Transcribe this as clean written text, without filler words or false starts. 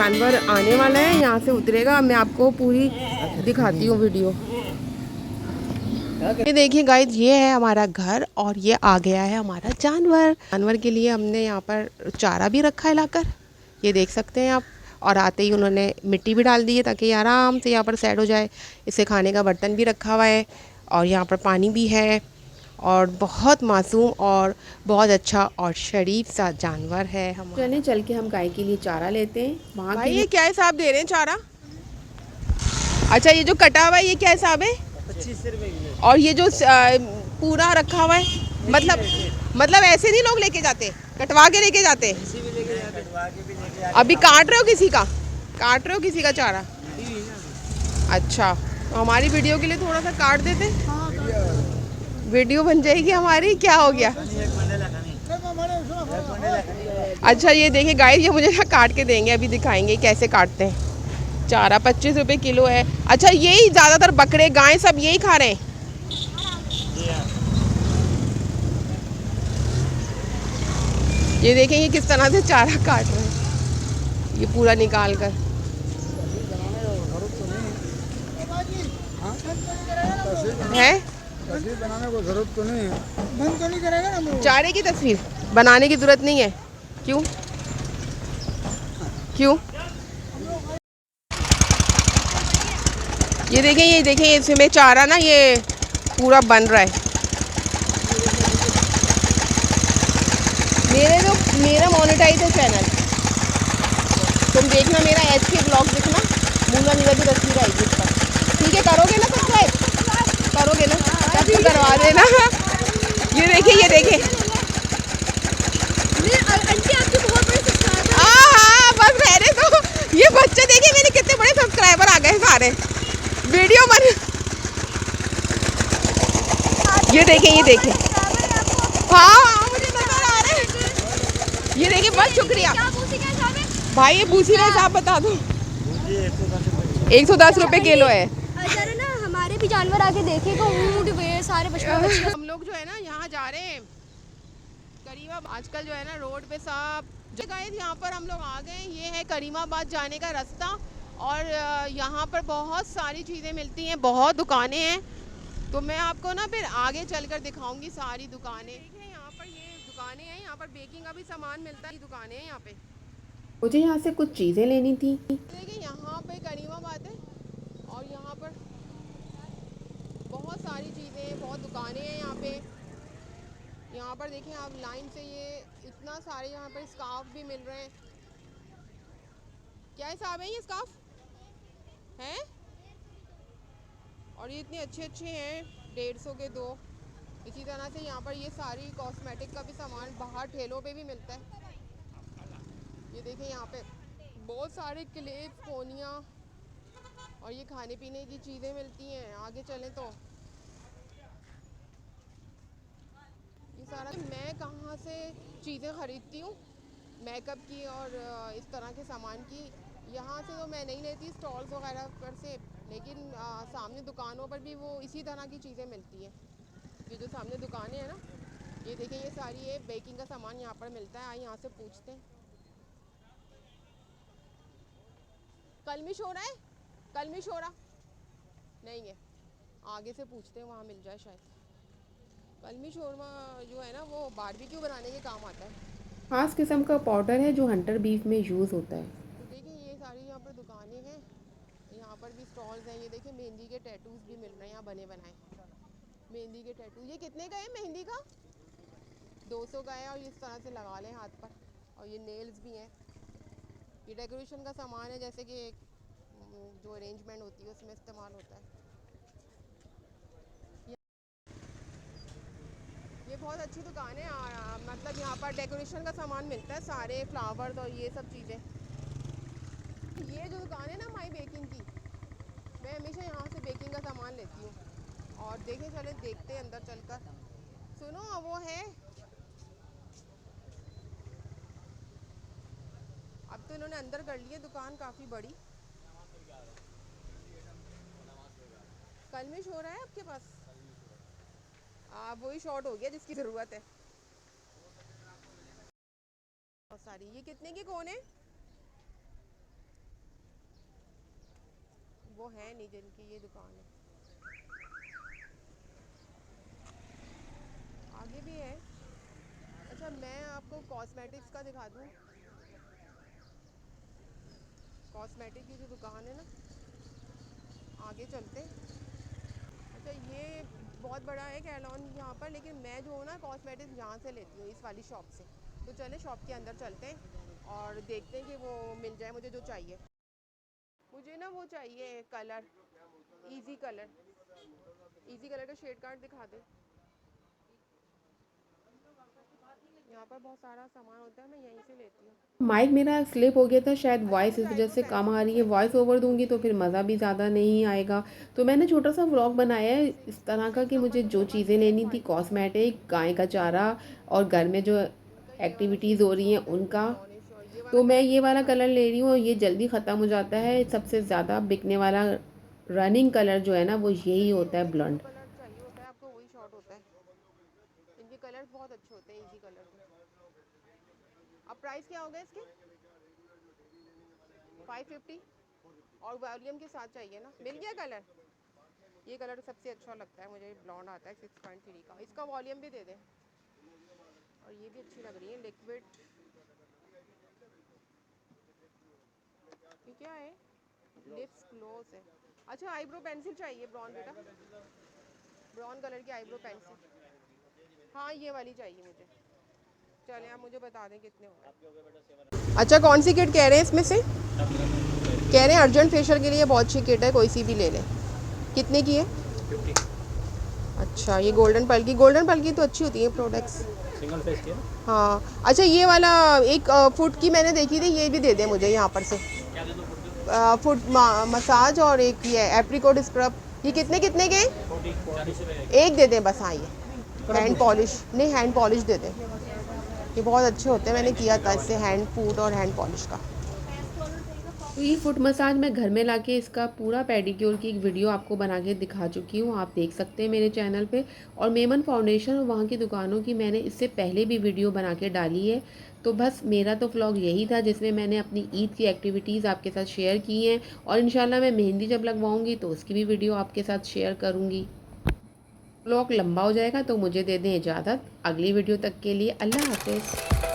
जानवर आने वाला है, यहाँ से उतरेगा। मैं आपको पूरी दिखाती हूँ वीडियो। ये देखिए गाइस, ये है हमारा घर और ये आ गया है हमारा जानवर। जानवर के लिए हमने यहाँ पर चारा भी रखा है लाकर, ये देख सकते हैं आप। और आते ही उन्होंने मिट्टी भी डाल दी है ताकि ये आराम से यहाँ पर सेट हो जाए। इसे खाने का बर्तन भी रखा हुआ है और यहाँ पर पानी भी है। और बहुत मासूम और बहुत अच्छा और शरीफ सा जानवर है हमारा। चलिए चल के हम गाय के लिए चारा लेते हैं वहाँ। भाई ये क्या हिसाब दे रहे हैं चारा? अच्छा, ये जो कटा हुआ है ये क्या हिसाब है? 25 रुपए। और ये जो पूरा रखा हुआ है, मतलब ऐसे नहीं लोग लेके जाते, कटवा के लेके जाते? अभी काट रहे हो किसी का? काट रहे हो किसी का चारा? अच्छा, तो हमारी वीडियो के लिए थोड़ा सा काट देते। वीडियो बन जाएगी हमारी। क्या हो गया? अच्छा, ये देखिए गाइस, ये मुझे ना काट के देंगे, अभी दिखाएंगे कैसे काटते हैं। चारा 25 रुपए किलो है। अच्छा, यही ज़्यादातर बकरे गाय सब यही खा रहे हैं? ये देखें ये किस तरह से चारा काट रहे हैं, ये पूरा निकाल कर। है तस्वीर बनाने को जरूरत तो नहीं है, बंद तो नहीं करेगा ना। चारे की तस्वीर बनाने की जरूरत नहीं है? क्यों क्यों? ये देखें इसमें चारा ना ये पूरा बन रहा है। मेरा मोनेटाइज है चैनल, तुम देखना मेरा HK ब्लॉग देखना, मूंगा नीला की तस्वीर आएगी इस पर। ठीक है, करोगे ना सब्सक्राइब? करोगे ना? तब करवा देना। ये देखे हाँ, बस रहने दो। ये बच्चे देखिए मेरे कितने बड़े सब्सक्राइबर आ गए सारे। वीडियो बन, ये देखे हाँ मुझे नजर आ रहे हैं। ये देखिए, बहुत शुक्रिया भाई। ये भूसी का हिसाब बता दो। 110 रुपए किलो है। अगर ना हमारे भी जानवर आके देखेगा, ऊँट वे सारे बच्चे। हम लोग जो है ना यहाँ जा रहे हैं करीमाबाद। आजकल जो है ना रोड पे सब जगह, यहाँ पर हम लोग आ गए। ये है करीमाबाद जाने का रास्ता और यहाँ पर बहुत सारी चीज़ें मिलती हैं, बहुत दुकानें हैं। तो मैं आपको ना फिर आगे चलकर दिखाऊंगी सारी दुकानें। देखिए यहाँ पर ये दुकानें हैं, यहाँ पर बेकिंग का भी सामान मिलता है। दुकानें हैं यहाँ पे। मुझे यहाँ से कुछ चीज़ें लेनी थी। देखिए यहाँ पे करीमाबाद है और यहाँ पर बहुत सारी चीज़ें, बहुत दुकानें हैं यहाँ पे। यहाँ पर देखिए आप लाइन से, ये इतना सारे यहाँ पर स्कार्फ भी मिल रहे हैं। क्या हिसाब है ये स्कार्फ हैं? और ये इतने अच्छे हैं, 150 के 2। इसी तरह से यहाँ पर ये सारी कॉस्मेटिक का भी सामान बाहर ठेलों पे भी मिलता है। ये देखिए यहाँ पे बहुत सारे क्लिप, फोनियाँ और ये खाने पीने की चीज़ें मिलती हैं। आगे चलें तो ये सारा। मैं कहाँ से चीज़ें ख़रीदती हूँ मेकअप की और इस तरह के सामान की, यहाँ से तो मैं नहीं लेती स्टॉल्स वगैरह पर से, लेकिन सामने दुकानों पर भी वो इसी तरह की चीज़ें मिलती हैं। ये जो सामने दुकानें हैं ना, ये देखें, ये सारी ये बेकिंग का सामान यहाँ पर मिलता है। आइए यहाँ से पूछते हैं। कलमी शोरा है? कलमी शोरा नहीं है, आगे से पूछते हैं, वहाँ मिल जाए शायद। कलमी शोरमा जो है ना वो बारबेक्यू बनाने के काम आता है। खास किस्म का पाउडर है जो हंटर बीफ में यूज़ होता है। तो देखिए ये सारी यहाँ पर दुकानें हैं, यहाँ पर भी स्टॉल्स हैं। ये देखिए मेहंदी के टैटूज़ भी मिल रहे हैं यहाँ बने बनाए। मेहंदी के टैटू ये कितने का है? मेहंदी का 200 का है और इस तरह से लगा लें हाथ पर। और ये नेल्स भी हैं। ये डेकोरेशन का सामान है, जैसे कि जो अरेंजमेंट होती है उसमें इस्तेमाल होता है। ये बहुत अच्छी दुकान है, मतलब यहाँ पर डेकोरेशन का सामान मिलता है, सारे फ्लावर्स और ये सब चीज़ें। ये जो दुकान है ना माई बेकिंग की, मैं हमेशा यहाँ से बेकिंग का सामान लेती हूँ। और देखें, चले देखते हैं अंदर चलकर। सुनो, वो है, अब तो इन्होंने अंदर कर ली है दुकान काफ़ी बड़ी। कलमी शोर है आपके पास? वही शॉर्ट हो गया जिसकी ज़रूरत है। और सारी ये कितने के कोन है? वो है नहीं जिनकी ये दुकान है। आगे भी है। अच्छा मैं आपको कॉस्मेटिक्स का दिखा दूँ। कॉस्मेटिक की जो दुकान है ना, आगे चलते हैं। अच्छा ये बहुत बड़ा है कैलॉन यहाँ पर, लेकिन मैं जो हूँ ना कॉस्मेटिक्स यहाँ से लेती हूँ, इस वाली शॉप से। तो चले शॉप के अंदर चलते हैं और देखते हैं कि वो मिल जाए मुझे जो चाहिए। मुझे ना वो चाहिए colour, easy colour. Easy colour का शेड कार्ड दिखा दे। यहाँ पर बहुत सारा सामान होता है, मैं यहीं से लेती हूँ। माइक मेरा स्लिप हो गया था, शायद अच्छा वॉइस मुझे इस वजह आईब्रो से कम पेंसिल आ भी रही है। चाहिए। वॉइस ओवर दूंगी तो फिर मज़ा भी ज़्यादा नहीं आएगा। तो मैंने छोटा सा व्लॉग बनाया है इस तरह का कि मुझे जो चीज़ें लेनी थी, कॉस्मेटिक, गाय का चारा और घर में जो उनका ये वाला एक्टिविटीज़ शेड हो अच्छा रही हैं होता है, उनका। ब्राउनिश, और ये वाला तो मैं कलर ये मुझे वाला पसंद कलर है। ले रही हूँ और ये जल्दी ख़त्म हो जाता है। सबसे ज़्यादा बिकने वाला रनिंग कलर जो है ना वो अच्छा यही ये होता है, वही जो ब्लॉन्ड। कलर चाहिए होता है आपको वही शॉर्ट होता है। इनके कलर्स बहुत अच्छे होते हैं, इजी कलर के। अब प्राइस क्या होगा इसके? 550। और वॉल्यूम के साथ चाहिए ना, मिल गया कलर। ये कलर सबसे अच्छा लगता है मुझे, ब्लॉन्ड आता है 6.3 का। इसका वॉल्यूम भी दे दें। और ये भी अच्छी लग रही है, लिक्विड। ये क्या है? लिप्स ग्लोस है। अच्छा आईब्रो पेंसिल चाहिए ब्राउन बेटा, ब्राउन कलर की आईब्रो पेंसिल। हाँ ये वाली चाहिए मुझे। चले आप मुझे बता दें कितने होंगे। अच्छा कौन सी किट कह रहे हैं इसमें से? कह रहे हैं अर्जेंट फेशियल के लिए बहुत अच्छी किट है, कोई सी भी ले लें। कितने की है? 50 अच्छा ये गोल्डन पल की तो अच्छी होती है प्रोडक्ट्स। सिंगल फेस की है ना? हाँ अच्छा ये वाला एक फुट की मैंने देखी थी, ये भी दे दें मुझे यहाँ पर से। क्या दे दो फुट फुट मसाज और एक ये एप्रिकॉट स्क्रब। ये कितने कितने के? 40 रुपये। एक दे दें बस। हाँ ये हैंड पॉलिश, नहीं हैंड पॉलिश दे दें। ये बहुत अच्छे होते हैं, मैंने किया था इससे हैंड फूड और हैंड पॉलिश का। तो ये फुट मसाज मैं घर में लाके इसका पूरा पेडिक्योर की एक वीडियो आपको बना के दिखा चुकी हूँ, आप देख सकते हैं मेरे चैनल पे। और मेमन फाउंडेशन और वहाँ की दुकानों की मैंने इससे पहले भी वीडियो बना के डाली है। तो बस मेरा तो व्लॉग यही था जिसमें मैंने अपनी ईद की एक्टिविटीज़ आपके साथ शेयर की हैं। और इंशाल्लाह मैं मेहंदी जब लगवाऊँगी तो उसकी भी वीडियो आपके साथ शेयर करूँगी। व्लॉग लंबा हो जाएगा तो मुझे दे दें इजाज़त। अगली वीडियो तक के लिए अल्लाह हाफ़िज़।